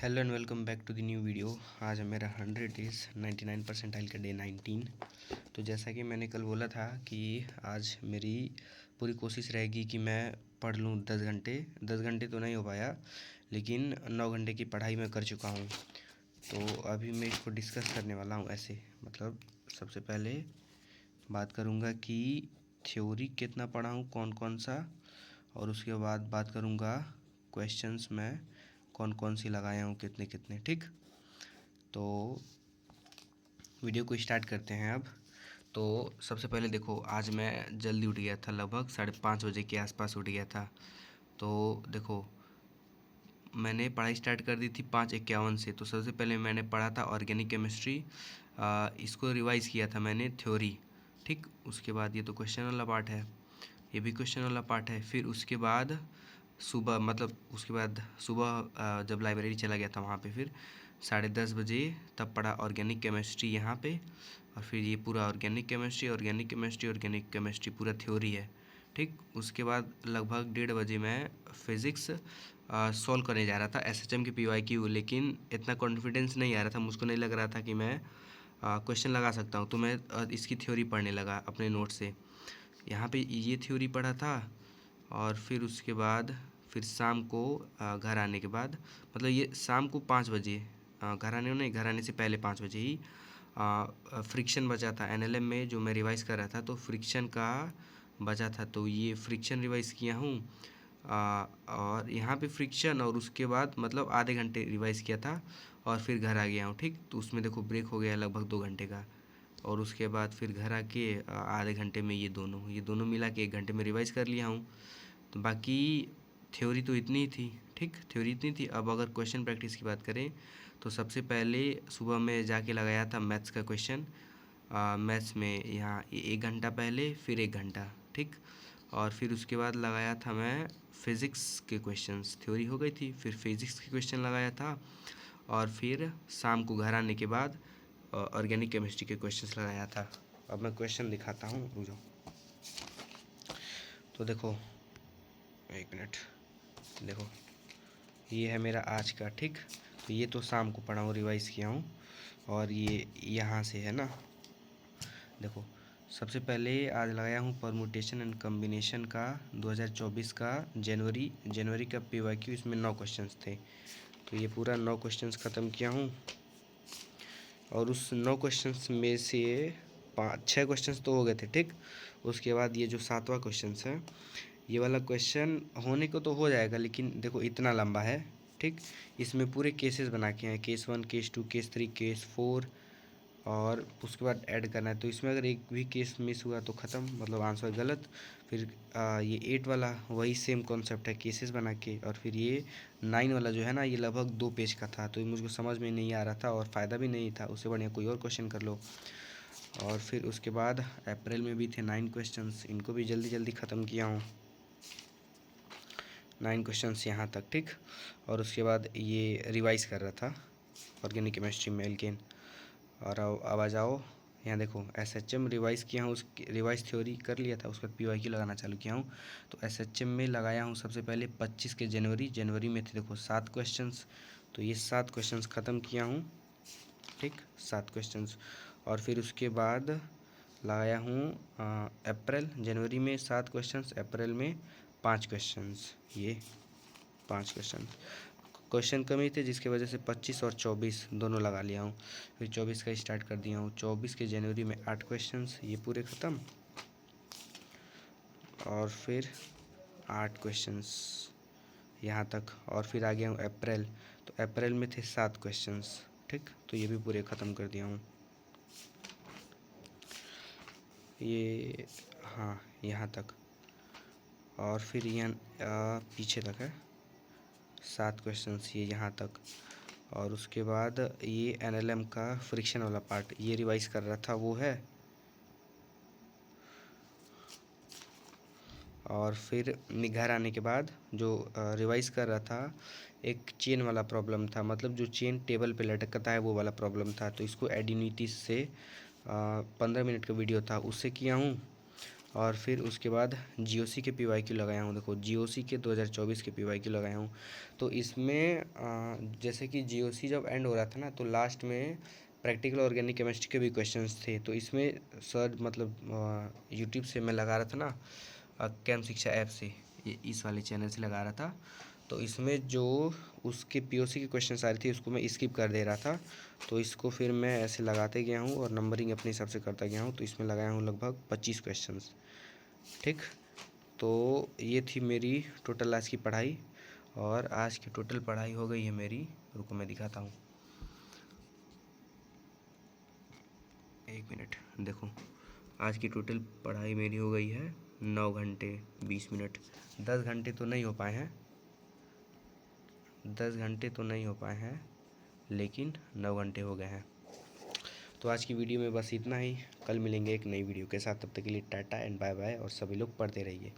Hello and welcome back to the new video. आज है मेरा 100 डेज 99 परसेंटाइल का डे 19। तो जैसा कि मैंने कल बोला था कि आज मेरी पूरी कोशिश रहेगी कि मैं पढ़ लूँ 10 घंटे। 10 घंटे तो नहीं हो पाया, लेकिन 9 घंटे की पढ़ाई मैं कर चुका हूँ। तो अभी मैं इसको डिस्कस करने वाला हूँ ऐसे, मतलब सबसे पहले बात करूँगा कि थ्योरी कितना पढ़ा हूँ, कौन कौन सा, और उसके बाद बात करूँगा क्वेश्चंस में कौन कौन सी लगाया हूँ, कितने कितने। ठीक, तो वीडियो को स्टार्ट करते हैं अब। तो सबसे पहले देखो, आज मैं जल्दी उठ गया था, लगभग 5:30 बजे के आसपास उठ गया था। तो देखो, मैंने पढ़ाई स्टार्ट कर दी थी 5:51 से। तो सबसे पहले मैंने पढ़ा था ऑर्गेनिक केमिस्ट्री, इसको रिवाइज़ किया था मैंने थ्योरी। ठीक, उसके बाद ये तो क्वेश्चन वाला पार्ट है, ये भी क्वेश्चन वाला पार्ट है। फिर उसके बाद सुबह, मतलब उसके बाद सुबह जब लाइब्रेरी चला गया था वहाँ पे, फिर 10:30 बजे तब पढ़ा ऑर्गेनिक केमिस्ट्री यहाँ पे। और फिर ये पूरा organic chemistry organic chemistry organic chemistry पूरा थ्योरी है। ठीक, उसके बाद लगभग 1:30 बजे मैं फिज़िक्स सॉल्व करने जा रहा था एसएचएम की पीवाईक्यू, लेकिन इतना कॉन्फिडेंस नहीं आ रहा था, मुझको नहीं लग रहा था कि मैं क्वेश्चन लगा सकता हूँ। तो मैं इसकी थ्योरी पढ़ने लगा अपने नोट से। यहाँ पे ये थ्योरी पढ़ा था, और फिर उसके बाद फिर शाम को घर आने के बाद, मतलब ये शाम को 5 बजे, घर आने नहीं, घर आने से पहले 5 बजे ही फ्रिक्शन बचा था एनएलएम में जो मैं रिवाइज़ कर रहा था। तो फ्रिक्शन का बचा था, तो ये फ्रिक्शन रिवाइज़ किया हूँ। और यहाँ पे फ्रिक्शन, और उसके बाद मतलब आधे घंटे रिवाइज़ किया था, और फिर घर आ गया हूँ। ठीक, तो उसमें देखो ब्रेक हो गया लगभग 2 घंटे का। और उसके बाद फिर घर आके आधे घंटे में ये दोनों मिला के 1 घंटे में रिवाइज़ कर लिया हूँ। तो बाकी थ्योरी तो इतनी ही थी। ठीक, थ्योरी इतनी थी। अब अगर क्वेश्चन प्रैक्टिस की बात करें तो सबसे पहले सुबह में जाके लगाया था मैथ्स का क्वेश्चन। मैथ्स में यहाँ 1 घंटा पहले, फिर 1 घंटा। ठीक, और फिर उसके बाद लगाया था मैं फिज़िक्स के क्वेश्चंस। थ्योरी हो गई थी, फिर फिज़िक्स के क्वेश्चन लगाया था, और फिर शाम को घर आने के बाद ऑर्गेनिक केमिस्ट्री के क्वेश्चंस लगाया था। अब मैं क्वेश्चन दिखाता हूँ, रुक जाओ। तो देखो, 1 मिनट, देखो ये है मेरा आज का। ठीक, तो ये तो शाम को पढ़ा हूँ, रिवाइज़ किया हूँ, और ये यहाँ से है ना। देखो, सबसे पहले आज लगाया हूँ परमुटेशन एंड कम्बिनेशन का 2024 का जनवरी का पीवाईक्यू। इसमें 9 क्वेश्चंस थे, तो ये पूरा 9 क्वेश्चंस ख़त्म किया हूँ। और उस 9 क्वेश्चंस में से 5-6 क्वेश्चंस तो हो गए थे। ठीक, उसके बाद ये जो 7वां क्वेश्चंस है, ये वाला क्वेश्चन होने को तो हो जाएगा, लेकिन देखो इतना लंबा है। ठीक, इसमें पूरे केसेस बना के हैं, केस 1, केस 2, केस 3, केस 4, और उसके बाद ऐड करना है। तो इसमें अगर एक भी केस मिस हुआ तो ख़त्म, मतलब आंसर गलत। फिर ये 8 वाला वही सेम कॉन्सेप्ट है, केसेस बना के। और फिर ये 9 वाला जो है ना, ये लगभग 2 पेज का था, तो मुझको समझ में नहीं आ रहा था और फ़ायदा भी नहीं था, उससे बढ़िया कोई और क्वेश्चन कर लो। और फिर उसके बाद अप्रैल में भी थे 9 क्वेश्चंस, इनको भी जल्दी जल्दी ख़त्म किया हूँ, 9 क्वेश्चंस यहाँ तक। ठीक, और उसके बाद ये रिवाइज़ कर रहा था ऑर्गेनिक केमिस्ट्री में एल्केन। और अब आ जाओ, यहाँ देखो एसएचएम रिवाइज़ किया हूँ, उसकी रिवाइज़ थ्योरी कर लिया था, उसके बाद पीवाईक्यू लगाना चालू किया हूँ। तो एसएचएम में लगाया हूँ सबसे पहले 25 के जनवरी में थे देखो 7 क्वेश्चंस, तो ये 7 क्वेश्चंस ख़त्म किया हूँ। ठीक, 7 क्वेश्चंस। और फिर उसके बाद लगाया हूँ अप्रैल, जनवरी में 7 क्वेश्चंस, अप्रैल में 5 क्वेश्चंस, ये 5 क्वेश्चन कम ही थे, जिसकी वजह से 25 और 24 दोनों लगा लिया हूँ। फिर 24 का स्टार्ट कर दिया हूँ। 24 के जनवरी में 8 क्वेश्चंस, ये पूरे ख़त्म। और फिर 8 क्वेश्चंस यहाँ तक। और फिर आ गया हूँ अप्रैल, तो अप्रैल में थे 7 क्वेश्चंस। ठीक, तो ये भी पूरे ख़त्म कर दिया हूँ। ये हाँ, यहाँ तक। और फिर यहाँ पीछे तक है 7 क्वेश्चंस, ये यहाँ तक। और उसके बाद ये एनएलएम का फ्रिक्शन वाला पार्ट ये रिवाइज़ कर रहा था, वो है। और फिर घर आने के बाद जो रिवाइज़ कर रहा था, एक चेन वाला प्रॉब्लम था, मतलब जो चेन टेबल पे लटकता है वो वाला प्रॉब्लम था। तो इसको एडिनिटी से 15 मिनट का वीडियो था, उससे किया हूँ। और फिर उसके बाद जीओसी के पीवाईक्यू लगाया हूँ। देखो जीओसी के 2024 के पीवाईक्यू लगाया हूँ। तो इसमें जैसे कि जीओसी जब एंड हो रहा था ना, तो लास्ट में प्रैक्टिकल ऑर्गेनिक केमिस्ट्री के भी क्वेश्चंस थे। तो इसमें सर मतलब यूट्यूब से मैं लगा रहा था ना, कैम शिक्षा ऐप से, ये इस वाले चैनल से लगा रहा था। तो इसमें जो उसके पीओसी के क्वेश्चन आ रहे थे उसको मैं स्किप कर दे रहा था। तो इसको फिर मैं ऐसे लगाते गया हूँ और नंबरिंग अपने हिसाब से करता गया हूँ। तो इसमें लगाया हूँ लगभग 25 क्वेश्चंस। ठीक, तो ये थी मेरी टोटल आज की पढ़ाई। और आज की टोटल पढ़ाई हो गई है मेरी, रुको मैं दिखाता हूँ, 1 मिनट। देखो आज की टोटल पढ़ाई मेरी हो गई है 9 घंटे 20 मिनट। 10 घंटे तो नहीं हो पाए हैं, 10 घंटे तो नहीं हो पाए हैं, लेकिन 9 घंटे हो गए हैं। तो आज की वीडियो में बस इतना ही। कल मिलेंगे एक नई वीडियो के साथ, तब तक के लिए टाटा एंड बाय बाय, और सभी लोग पढ़ते रहिए।